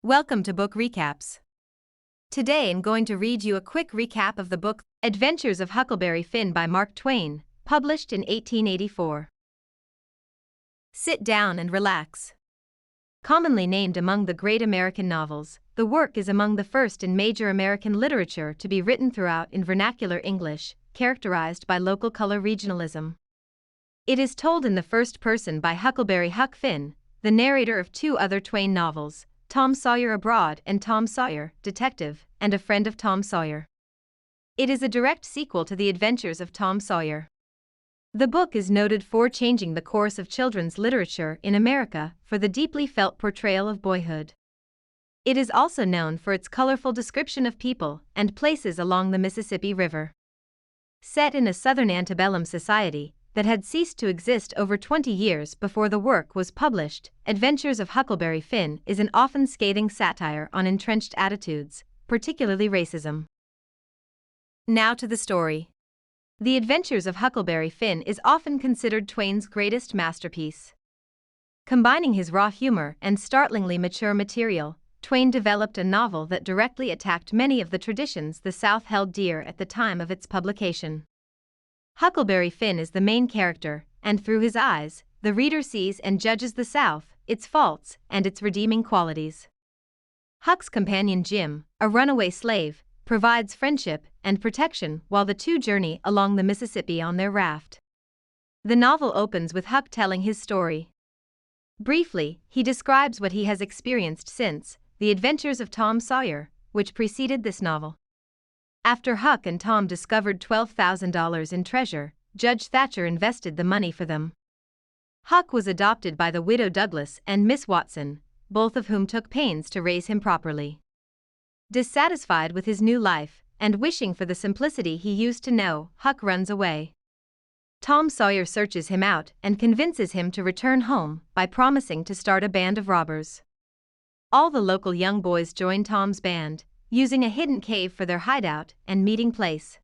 Welcome to Book Recaps. Today I'm going to read you a quick recap of the book Adventures of Huckleberry Finn by Mark Twain, published in 1884. Sit down and relax. Commonly named among the great American novels, the work is among the first in major American literature to be written throughout in vernacular English, characterized by local color regionalism. It is told in the first person by Huckleberry Huck Finn, the narrator of two other Twain novels, Tom Sawyer Abroad and Tom Sawyer, Detective, and a Friend of Tom Sawyer. It is a direct sequel to The Adventures of Tom Sawyer. The book is noted for changing the course of children's literature in America for the deeply felt portrayal of boyhood. It is also known for its colorful description of people and places along the Mississippi River. Set in a Southern antebellum society that had ceased to exist over 20 years before the work was published, Adventures of Huckleberry Finn is an often scathing satire on entrenched attitudes, particularly racism. Now to the story. The Adventures of Huckleberry Finn is often considered Twain's greatest masterpiece. Combining his raw humor and startlingly mature material, Twain developed a novel that directly attacked many of the traditions the South held dear at the time of its publication. Huckleberry Finn is the main character, and through his eyes, the reader sees and judges the South, its faults, and its redeeming qualities. Huck's companion Jim, a runaway slave, provides friendship and protection while the two journey along the Mississippi on their raft. The novel opens with Huck telling his story. Briefly, he describes what he has experienced since The Adventures of Tom Sawyer, which preceded this novel. After Huck and Tom discovered $12,000 in treasure, Judge Thatcher invested the money for them. Huck was adopted by the widow Douglas and Miss Watson, both of whom took pains to raise him properly. Dissatisfied with his new life, and wishing for the simplicity he used to know, Huck runs away. Tom Sawyer searches him out and convinces him to return home by promising to start a band of robbers. All the local young boys join Tom's band, using a hidden cave for their hideout and meeting place.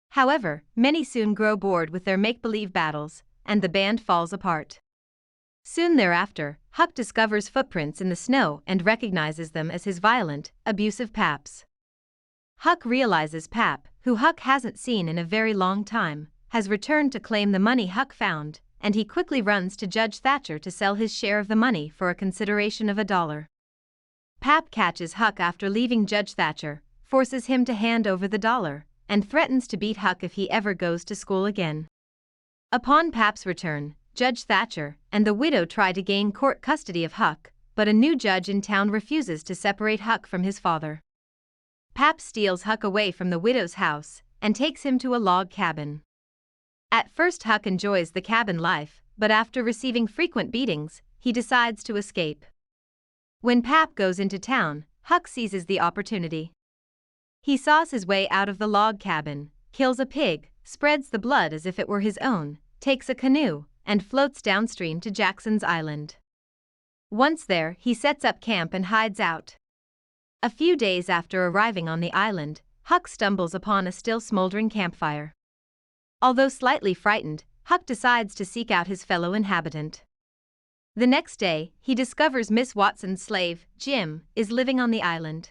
However, many soon grow bored with their make-believe battles, and the band falls apart. Soon thereafter, Huck discovers footprints in the snow and recognizes them as his violent, abusive Pap's. Huck realizes Pap, who Huck hasn't seen in a very long time, has returned to claim the money Huck found, and he quickly runs to Judge Thatcher to sell his share of the money for a consideration of $1. Pap catches Huck after leaving Judge Thatcher, forces him to hand over the $1, and threatens to beat Huck if he ever goes to school again. Upon Pap's return, Judge Thatcher and the widow try to gain court custody of Huck, but a new judge in town refuses to separate Huck from his father. Pap steals Huck away from the widow's house and takes him to a log cabin. At first Huck enjoys the cabin life, but after receiving frequent beatings, he decides to escape. When Pap goes into town, Huck seizes the opportunity. He saws his way out of the log cabin, kills a pig, spreads the blood as if it were his own, takes a canoe, and floats downstream to Jackson's Island. Once there, he sets up camp and hides out. A few days after arriving on the island, Huck stumbles upon a still smoldering campfire. Although slightly frightened, Huck decides to seek out his fellow inhabitant. The next day, he discovers Miss Watson's slave, Jim, is living on the island.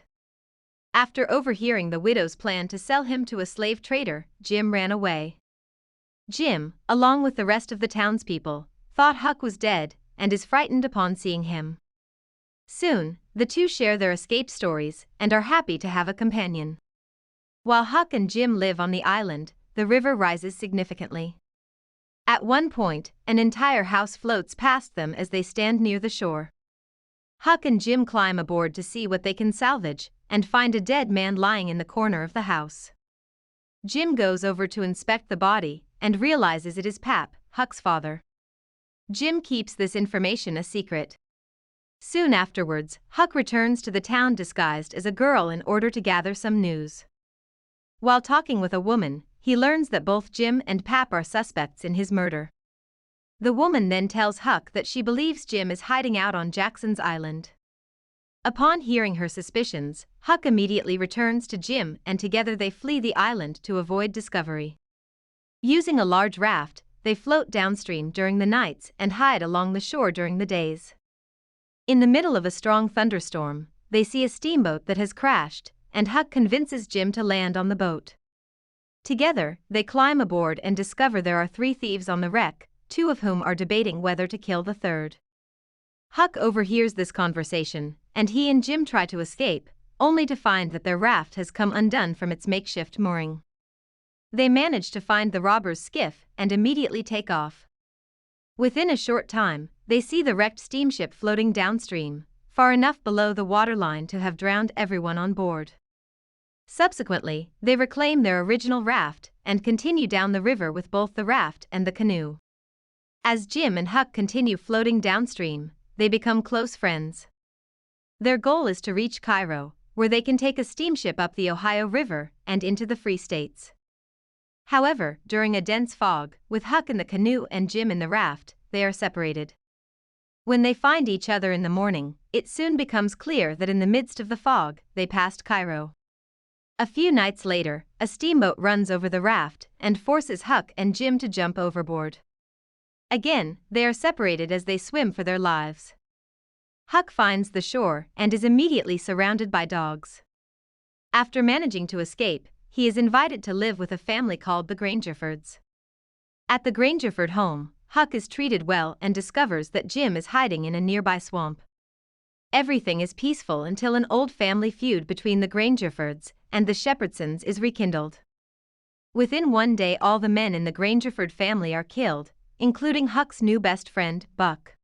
After overhearing the widow's plan to sell him to a slave trader, Jim ran away. Jim, along with the rest of the townspeople, thought Huck was dead and is frightened upon seeing him. Soon, the two share their escape stories and are happy to have a companion. While Huck and Jim live on the island, the river rises significantly. At one point, an entire house floats past them as they stand near the shore. Huck and Jim climb aboard to see what they can salvage, and find a dead man lying in the corner of the house. Jim goes over to inspect the body, and realizes it is Pap, Huck's father. Jim keeps this information a secret. Soon afterwards, Huck returns to the town disguised as a girl in order to gather some news. While talking with a woman, he learns that both Jim and Pap are suspects in his murder. The woman then tells Huck that she believes Jim is hiding out on Jackson's Island. Upon hearing her suspicions, Huck immediately returns to Jim and together they flee the island to avoid discovery. Using a large raft, they float downstream during the nights and hide along the shore during the days. In the middle of a strong thunderstorm, they see a steamboat that has crashed, and Huck convinces Jim to land on the boat. Together, they climb aboard and discover there are 3 thieves on the wreck, 2 of whom are debating whether to kill the third. Huck overhears this conversation, and he and Jim try to escape, only to find that their raft has come undone from its makeshift mooring. They manage to find the robbers' skiff and immediately take off. Within a short time, they see the wrecked steamship floating downstream, far enough below the waterline to have drowned everyone on board. Subsequently, they reclaim their original raft and continue down the river with both the raft and the canoe. As Jim and Huck continue floating downstream, they become close friends. Their goal is to reach Cairo, where they can take a steamship up the Ohio River and into the Free States. However, during a dense fog, with Huck in the canoe and Jim in the raft, they are separated. When they find each other in the morning, it soon becomes clear that in the midst of the fog, they passed Cairo. A few nights later, a steamboat runs over the raft and forces Huck and Jim to jump overboard. Again, they are separated as they swim for their lives. Huck finds the shore and is immediately surrounded by dogs. After managing to escape, he is invited to live with a family called the Grangerfords. At the Grangerford home, Huck is treated well and discovers that Jim is hiding in a nearby swamp. Everything is peaceful until an old family feud between the Grangerfords and the Shepherdsons is rekindled. Within one day, all the men in the Grangerford family are killed, including Huck's new best friend, Buck.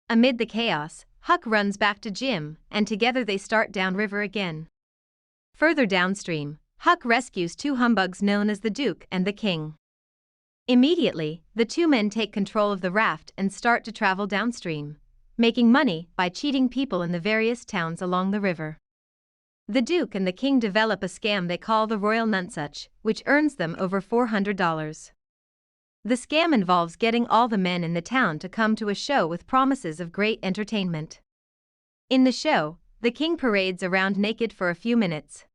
Amid the chaos, Huck runs back to Jim, and together they start downriver again. Further downstream, Huck rescues 2 humbugs known as the Duke and the King. Immediately, the 2 men take control of the raft and start to travel downstream, making money by cheating people in the various towns along the river. The Duke and the King develop a scam they call the Royal Nunsuch, which earns them over $400. The scam involves getting all the men in the town to come to a show with promises of great entertainment. In the show, the King parades around naked for a few minutes.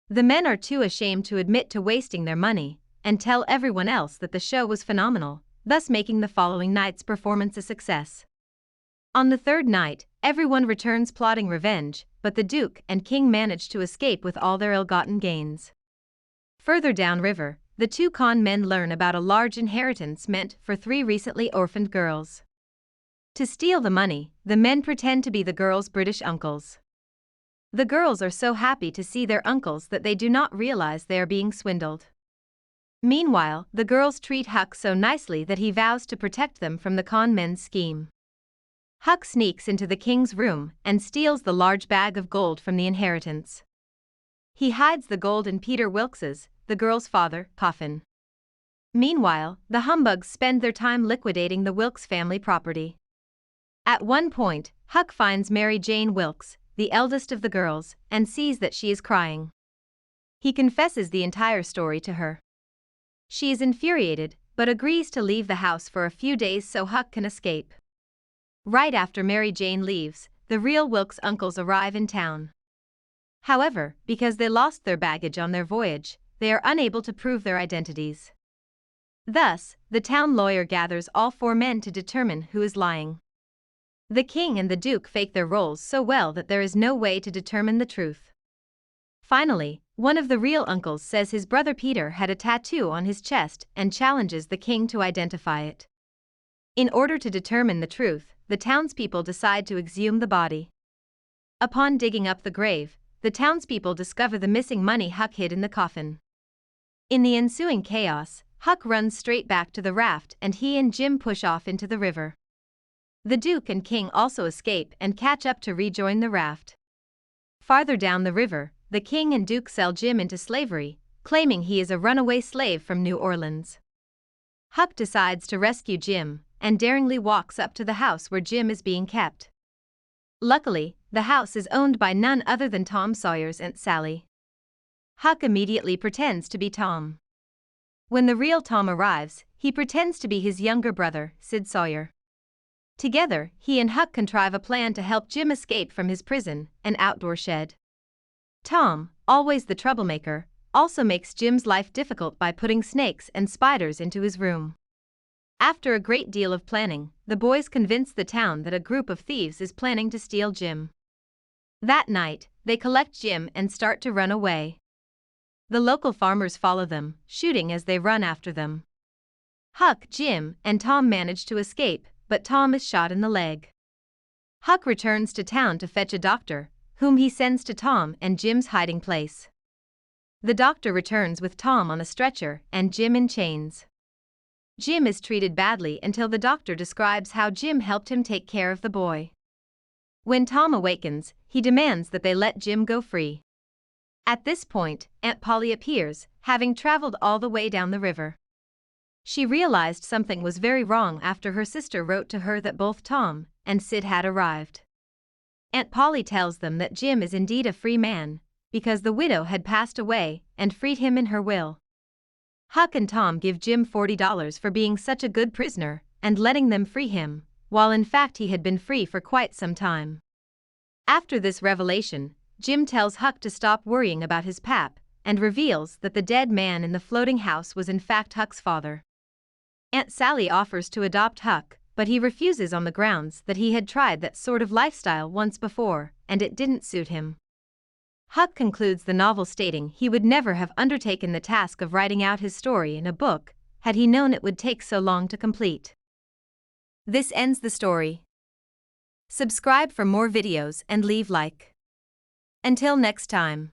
The men are too ashamed to admit to wasting their money, and tell everyone else that the show was phenomenal, thus making the following night's performance a success. On the 3rd night, everyone returns plotting revenge, but the Duke and King manage to escape with all their ill-gotten gains. Further downriver, the 2 con men learn about a large inheritance meant for 3 recently orphaned girls. To steal the money, the men pretend to be the girls' British uncles. The girls are so happy to see their uncles that they do not realize they are being swindled. Meanwhile, the girls treat Huck so nicely that he vows to protect them from the con men's scheme. Huck sneaks into the King's room and steals the large bag of gold from the inheritance. He hides the gold in Peter Wilkes's, the girl's father, coffin. Meanwhile, the humbugs spend their time liquidating the Wilkes family property. At one point, Huck finds Mary Jane Wilkes, the eldest of the girls, and sees that she is crying. He confesses the entire story to her. She is infuriated, but agrees to leave the house for a few days so Huck can escape. Right after Mary Jane leaves, the real Wilkes uncles arrive in town. However, because they lost their baggage on their voyage, they are unable to prove their identities. Thus, the town lawyer gathers all 4 men to determine who is lying. The King and the Duke fake their roles so well that there is no way to determine the truth. Finally, one of the real uncles says his brother Peter had a tattoo on his chest and challenges the King to identify it. In order to determine the truth, the townspeople decide to exhume the body. Upon digging up the grave, the townspeople discover the missing money Huck hid in the coffin. In the ensuing chaos, Huck runs straight back to the raft and he and Jim push off into the river. The Duke and King also escape and catch up to rejoin the raft. Farther down the river, the King and Duke sell Jim into slavery, claiming he is a runaway slave from New Orleans. Huck decides to rescue Jim, and daringly walks up to the house where Jim is being kept. Luckily, the house is owned by none other than Tom Sawyer's Aunt Sally. Huck immediately pretends to be Tom. When the real Tom arrives, he pretends to be his younger brother, Sid Sawyer. Together, he and Huck contrive a plan to help Jim escape from his prison, an outdoor shed. Tom, always the troublemaker, also makes Jim's life difficult by putting snakes and spiders into his room. After a great deal of planning, the boys convince the town that a group of thieves is planning to steal Jim. That night, they collect Jim and start to run away. The local farmers follow them, shooting as they run after them. Huck, Jim, and Tom manage to escape, but Tom is shot in the leg. Huck returns to town to fetch a doctor, whom he sends to Tom and Jim's hiding place. The doctor returns with Tom on a stretcher and Jim in chains. Jim is treated badly until the doctor describes how Jim helped him take care of the boy. When Tom awakens, he demands that they let Jim go free. At this point, Aunt Polly appears, having traveled all the way down the river. She realized something was very wrong after her sister wrote to her that both Tom and Sid had arrived. Aunt Polly tells them that Jim is indeed a free man, because the widow had passed away and freed him in her will. Huck and Tom give Jim $40 for being such a good prisoner and letting them free him, while in fact he had been free for quite some time. After this revelation, Jim tells Huck to stop worrying about his pap and reveals that the dead man in the floating house was in fact Huck's father. Aunt Sally offers to adopt Huck, but he refuses on the grounds that he had tried that sort of lifestyle once before and it didn't suit him. Huck concludes the novel stating he would never have undertaken the task of writing out his story in a book had he known it would take so long to complete. This ends the story. Subscribe for more videos and leave like. Until next time.